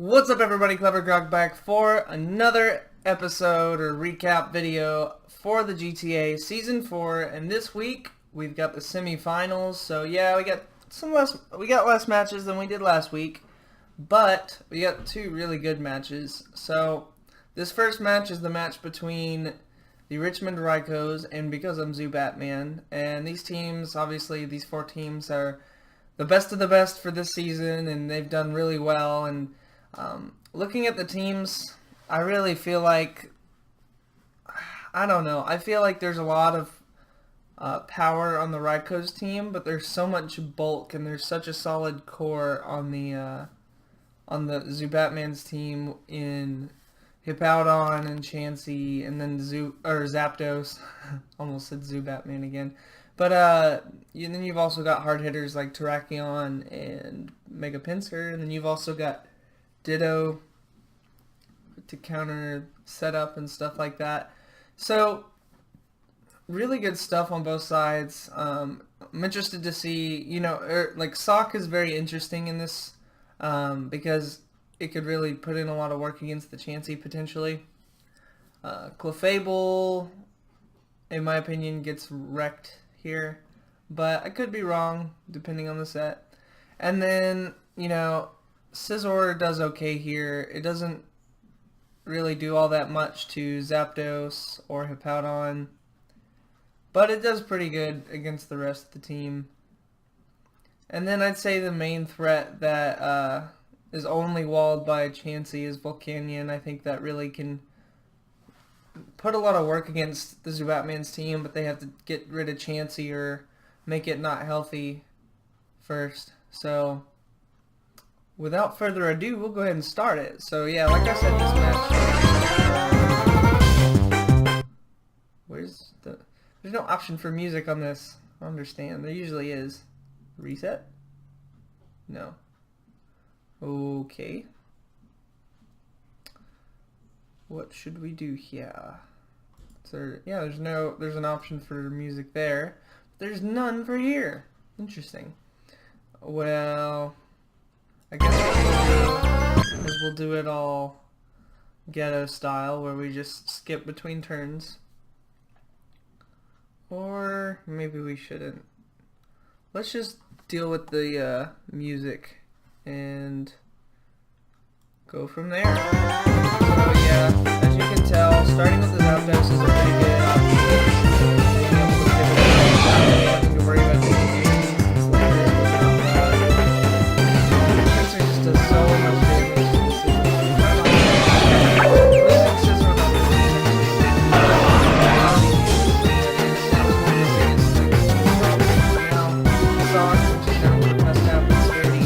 What's up everybody, KleverKrok back for another episode or recap video for the GTA Season 4, and this week we've got the semifinals. So yeah, we got less matches than we did last week, but we got two really good matches. So this first match is the match between the Richmond Ricos and Because I'm Zoo Batman, and these teams, obviously these four teams are the best of the best for this season, and they've done really well. And looking at the teams, I really feel like, I don't know, I feel like there's a lot of power on the Ricos team, but there's so much bulk and there's such a solid core on the Zoo Batman's team in Hippowdon and Chansey, and then Zapdos. Almost said Zoo Batman again. But then you've also got hard hitters like Terrakion and Mega Pinsir, and then you've also got Ditto to counter setup and stuff like that. So really good stuff on both sides. I'm interested to see, like Sock is very interesting in this because it could really put in a lot of work against the Chansey potentially. Clefable, in my opinion, gets wrecked here, but I could be wrong depending on the set. And then, Scizor does okay here. It doesn't really do all that much to Zapdos or Hippowdon, but it does pretty good against the rest of the team. And then I'd say the main threat that is only walled by Chansey is Volcanion. I think that really can put a lot of work against the Zubatman's team, but they have to get rid of Chansey or make it not healthy first. So without further ado, we'll go ahead and start it. So yeah, like I said, this match, there's no option for music on this. I don't understand. There usually is. Reset? No. Okay. What should we do here? Yeah, there's an option for music there. There's none for here. Interesting. Well, I guess what we'll do it all ghetto style, where we just skip between turns. Or maybe we shouldn't. Let's just deal with the music and go from there. So yeah, as you can tell, starting with the Zapdos is a pretty good option. Nothing to worry about taking any later. Since it just does so much damage to the system. Losing Scizor now, Sock, which is now the best half of sturdy.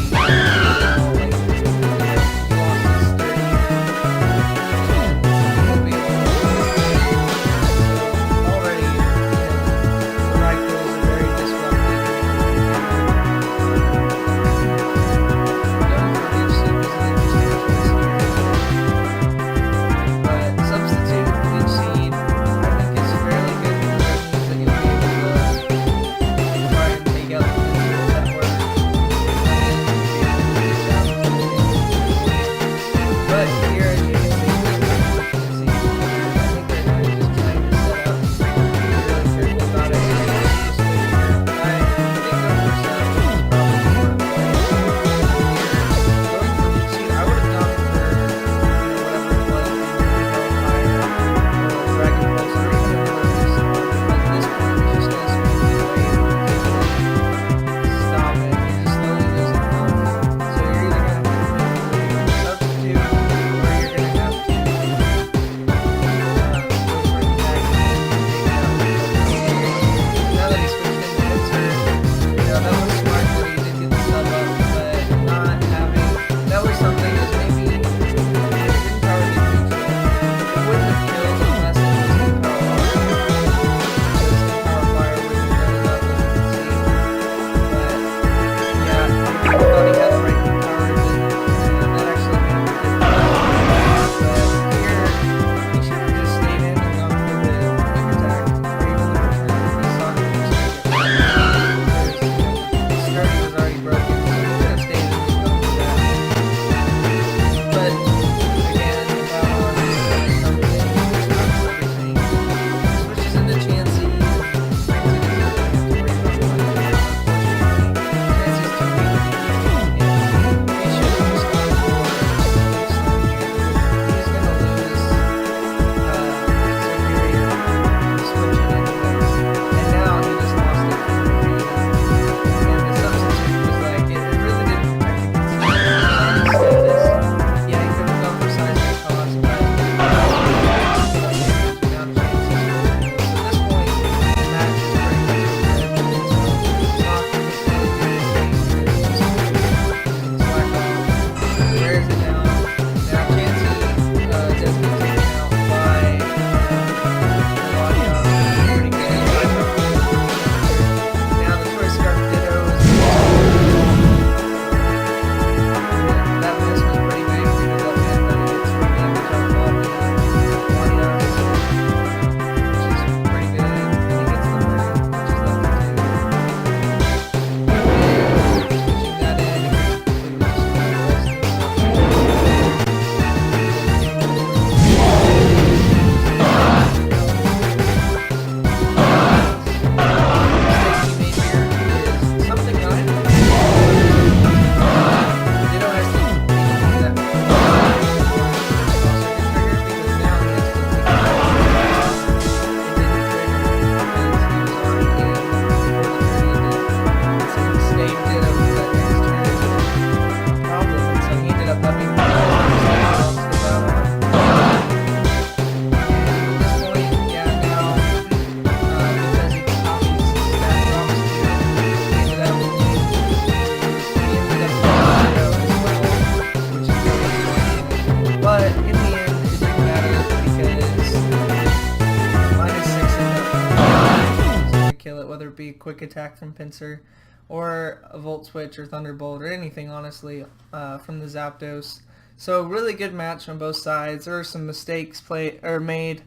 quick attack from Pinsir, or a Volt Switch or Thunderbolt or anything, honestly, from the Zapdos. So really good match on both sides. There were some mistakes made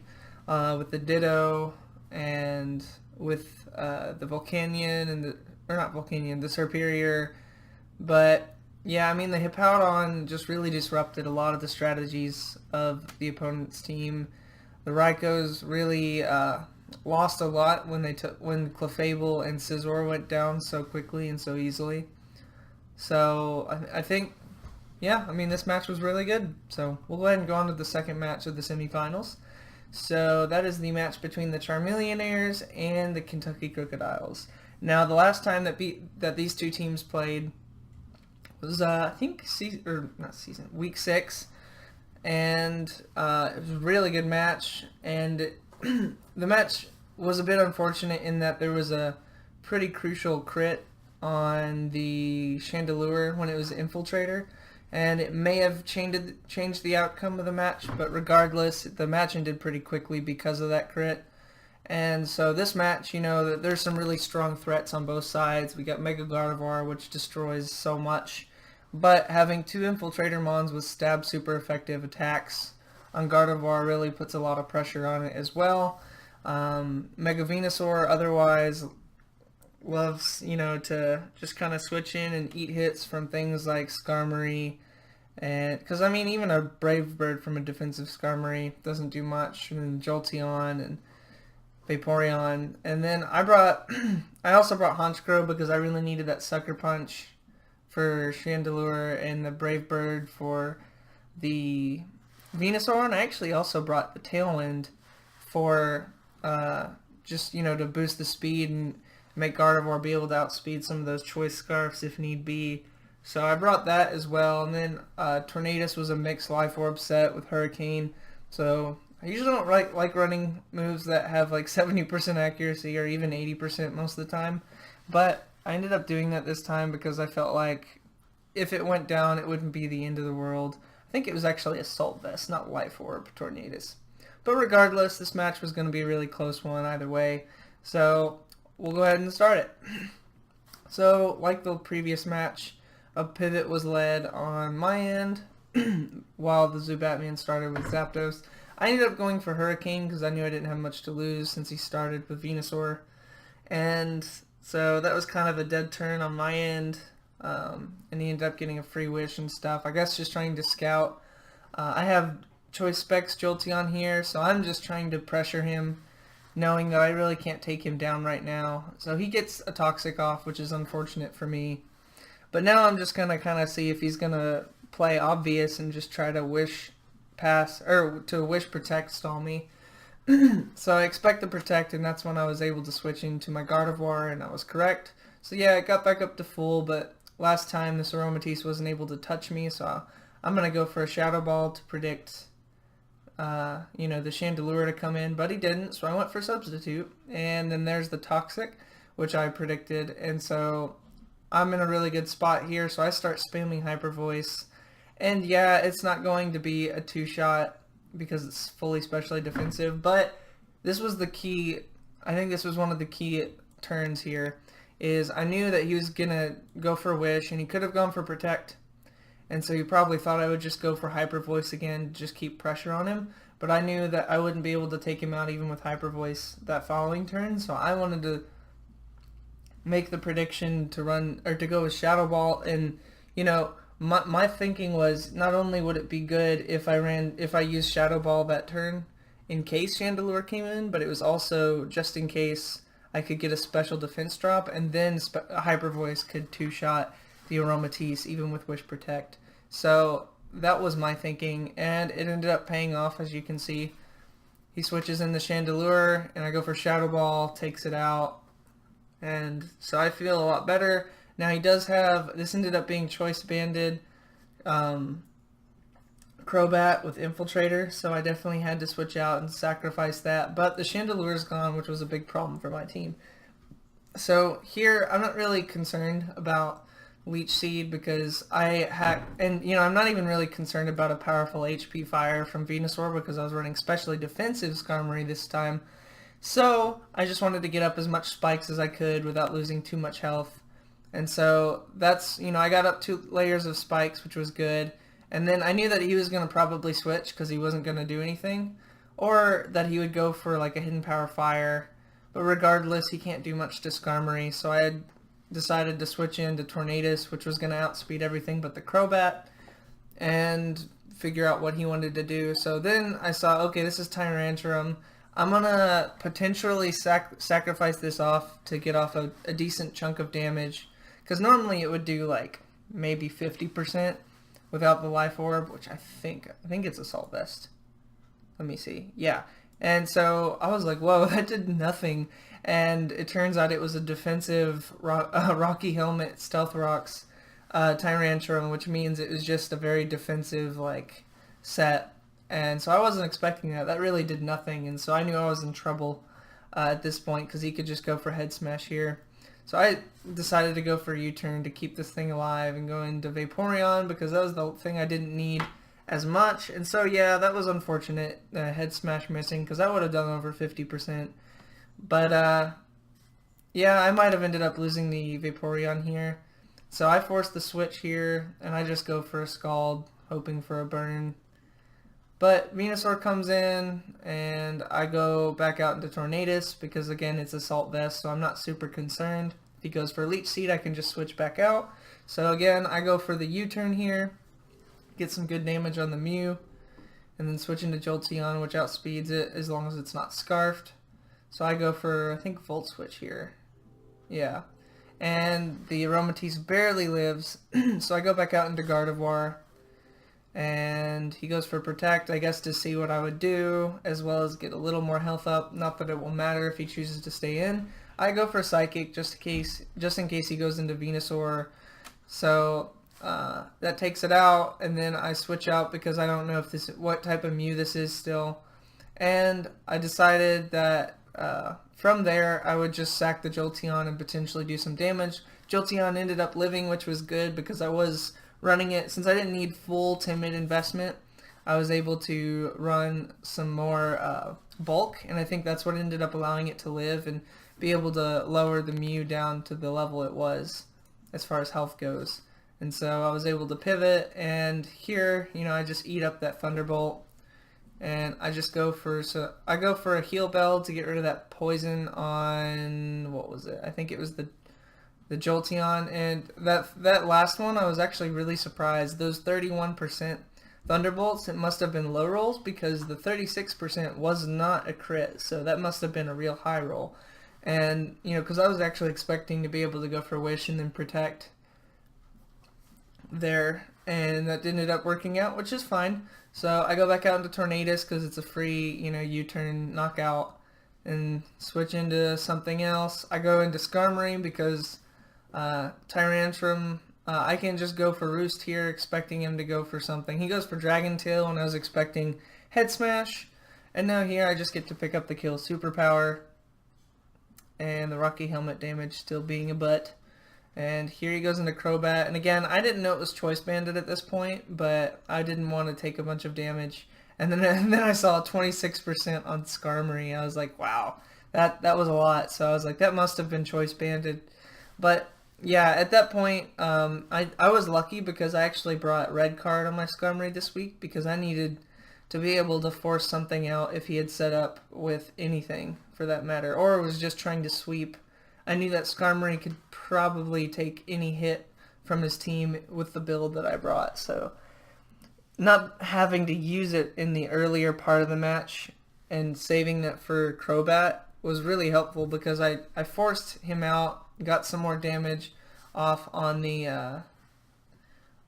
with the Ditto and with the Volcanion and the Serperior. But yeah, I mean, the Hippowdon just really disrupted a lot of the strategies of the opponent's team. The Raikos really lost a lot when Clefable and Scizor went down so quickly and so easily. So I think, yeah, I mean, this match was really good. So we'll go ahead and go on to the second match of the semifinals. So that is the match between the Charmeleonaires and the Kentucky Krookodiles. Now, the last time that these two teams played was I think week 6, and it was a really good match. And the match was a bit unfortunate in that there was a pretty crucial crit on the Chandelure when it was Infiltrator, and it may have changed the outcome of the match, but regardless, the match ended pretty quickly because of that crit. And so this match, you know, there's some really strong threats on both sides. We got Mega Gardevoir, which destroys so much, but having two Infiltrator Mons with stab super effective attacks on Gardevoir really puts a lot of pressure on it as well. Mega Venusaur otherwise loves, you know, to just kind of switch in and eat hits from things like Skarmory, and because I mean, even a Brave Bird from a defensive Skarmory doesn't do much, and Jolteon and Vaporeon. And then I also brought Honchkrow because I really needed that Sucker Punch for Chandelure and the Brave Bird for the Venusaur, and I actually also brought the Tailwind for just, you know, to boost the speed and make Gardevoir be able to outspeed some of those Choice Scarfs if need be. So I brought that as well. And then Tornadus was a mixed Life Orb set with Hurricane. So I usually don't like running moves that have like 70% accuracy or even 80% most of the time. But I ended up doing that this time because I felt like if it went down, it wouldn't be the end of the world. I think it was actually Assault Vest, not Life Orb Tornadus. But regardless, this match was going to be a really close one either way. So we'll go ahead and start it. So, like the previous match, a pivot was led on my end while the Zubatman started with Zapdos. I ended up going for Hurricane because I knew I didn't have much to lose since he started with Venusaur. And so that was kind of a dead turn on my end. And he ended up getting a free wish and stuff. I guess just trying to scout. I have Choice Specs Jolteon here, so I'm just trying to pressure him, knowing that I really can't take him down right now. So he gets a Toxic off, which is unfortunate for me. But now I'm just going to kind of see if he's going to play obvious and just try to Wish Protect stall me. So I expect the Protect, and that's when I was able to switch into my Gardevoir, and I was correct. So yeah, it got back up to full, but last time this Aromatisse wasn't able to touch me, so I'm going to go for a Shadow Ball to predict you know, the Chandelure to come in, but he didn't, so I went for Substitute. And then there's the Toxic, which I predicted, and so I'm in a really good spot here, so I start spamming Hyper Voice. And yeah, it's not going to be a two-shot because it's fully specially defensive, but this was the key. I think this was one of the key turns here, is I knew that he was going to go for Wish, and he could have gone for Protect. And so he probably thought I would just go for Hyper Voice again, just keep pressure on him. But I knew that I wouldn't be able to take him out even with Hyper Voice that following turn. So I wanted to make the prediction to go with Shadow Ball. And, you know, my thinking was not only would it be good if I used Shadow Ball that turn in case Chandelure came in, but it was also just in case I could get a special defense drop, and then Hyper Voice could two-shot the Aromatisse even with Wish Protect. So that was my thinking, and it ended up paying off, as you can see. He switches in the Chandelure, and I go for Shadow Ball, takes it out, and so I feel a lot better. Now he does have, this ended up being Choice Banded Crobat with Infiltrator, so I definitely had to switch out and sacrifice that, but the Chandelure's gone, which was a big problem for my team. So here, I'm not really concerned about Leech Seed because and you know, I'm not even really concerned about a powerful HP Fire from Venusaur because I was running specially defensive Skarmory this time. So I just wanted to get up as much spikes as I could without losing too much health. And so that's, I got up 2 layers of spikes, which was good. And then I knew that he was going to probably switch because he wasn't going to do anything. Or that he would go for like a hidden power fire. But regardless, he can't do much to Skarmory. So I had decided to switch into Tornadus, which was going to outspeed everything but the Crobat. And figure out what he wanted to do. So then I saw, okay, this is Tyrantrum. I'm going to potentially sacrifice this off to get off a decent chunk of damage. Because normally it would do like maybe 50% without the Life Orb, which I think it's Assault Vest. Let me see. Yeah. And so I was like, whoa, that did nothing. And it turns out it was a defensive Rocky Helmet Stealth Rocks Tyrantrum, which means it was just a very defensive like set. And so I wasn't expecting that. That really did nothing. And so I knew I was in trouble at this point because he could just go for Head Smash here. So I decided to go for a U-turn to keep this thing alive and go into Vaporeon because that was the thing I didn't need as much. And so yeah, that was unfortunate. Head Smash missing because I would have done over 50%. But yeah, I might have ended up losing the Vaporeon here. So I forced the switch here and I just go for a Scald, hoping for a burn. But Venusaur comes in, and I go back out into Tornadus because, again, it's Assault Vest, so I'm not super concerned. If he goes for Leech Seed, I can just switch back out. So, again, I go for the U-turn here, get some good damage on the Mew, and then switch into Jolteon, which outspeeds it as long as it's not Scarfed. So I go for, I think, Volt Switch here. Yeah. And the Aromatisse barely lives, so I go back out into Gardevoir. And he goes for Protect, I guess, to see what I would do, as well as get a little more health up. Not that it will matter if he chooses to stay in. I go for Psychic just in case he goes into Venusaur. So that takes it out, and then I switch out because I don't know if what type of Mew this is still. And I decided that from there I would just sack the Jolteon and potentially do some damage. Jolteon ended up living, which was good because I was running it, since I didn't need full timid investment, I was able to run some more bulk, and I think that's what ended up allowing it to live and be able to lower the Mew down to the level it was as far as health goes. And so I was able to pivot, and here, I just eat up that Thunderbolt, and I just go for a Heal Bell to get rid of that poison on, what was it? I think it was the Jolteon, and that last one I was actually really surprised. Those 31% Thunderbolts, it must have been low rolls because the 36% was not a crit, so that must have been a real high roll. And, because I was actually expecting to be able to go for Wish and then Protect there, and that ended up working out, which is fine. So I go back out into Tornadus because it's a free, U-turn knockout, and switch into something else. I go into Skarmory because Tyrantrum, I can just go for Roost here, expecting him to go for something. He goes for Dragon Tail, and I was expecting Head Smash. And now here I just get to pick up the kill Superpower. And the Rocky Helmet damage still being a butt. And here he goes into Crobat. And again, I didn't know it was Choice Banded at this point, but I didn't want to take a bunch of damage. And then I saw 26% on Skarmory. I was like, wow, that was a lot. So I was like, that must have been Choice Banded. But yeah, at that point, I was lucky because I actually brought Red Card on my Skarmory this week because I needed to be able to force something out if he had set up with anything, for that matter, or was just trying to sweep. I knew that Skarmory could probably take any hit from his team with the build that I brought, so not having to use it in the earlier part of the match and saving that for Crobat was really helpful because I forced him out, got some more damage off on the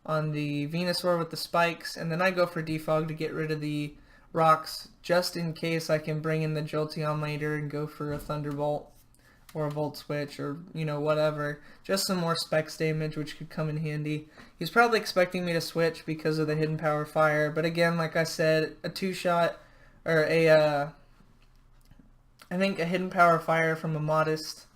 Venusaur with the spikes, and then I go for Defog to get rid of the rocks just in case I can bring in the Jolteon later and go for a Thunderbolt or a Volt Switch or whatever, just some more specs damage which could come in handy. He's probably expecting me to switch because of the Hidden Power Fire, but again, like I said, a 2-shot or I think a Hidden Power Fire from a modest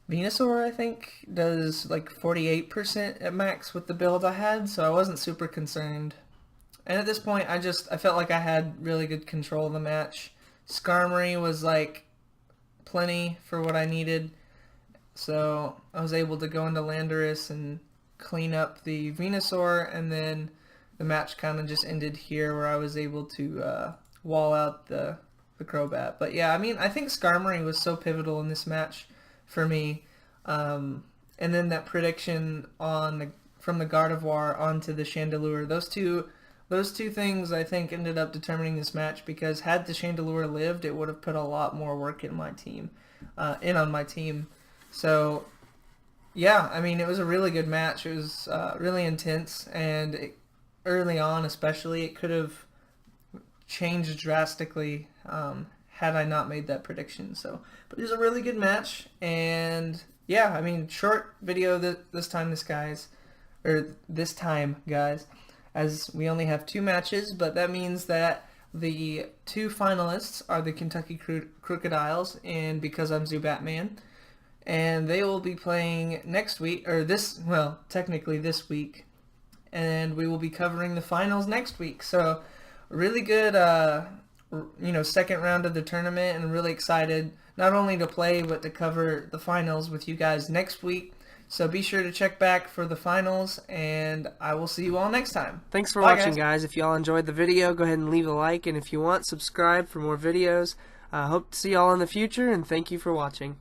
Venusaur, I think, does like 48% at max with the build I had, so I wasn't super concerned. And at this point, I felt like I had really good control of the match. Skarmory was like plenty for what I needed. So I was able to go into Landorus and clean up the Venusaur, and then the match kind of just ended here where I was able to wall out the Crobat. But yeah, I mean, I think Skarmory was so pivotal in this match for me. And then that prediction from the Gardevoir onto the Chandelure, those two things I think ended up determining this match, because had the Chandelure lived, it would have put a lot more work in my team, on my team. So yeah, I mean, it was a really good match. It was really intense, and early on especially, it could have changed drastically had I not made that prediction. So, but it was a really good match, and yeah, I mean, short video this time, guys, as we only have 2 matches, but that means that the 2 finalists are the Kentucky Krookodiles, and Because I'm Zubatman, and they will be playing next week, or technically this week, and we will be covering the finals next week. So really good second round of the tournament, and really excited not only to play but to cover the finals with you guys next week. So be sure to check back for the finals, and I will see you all next time. Thanks for Bye, watching, guys. If you all enjoyed the video, go ahead and leave a like, and if you want, subscribe for more videos. Hope to see you all in the future, and thank you for watching.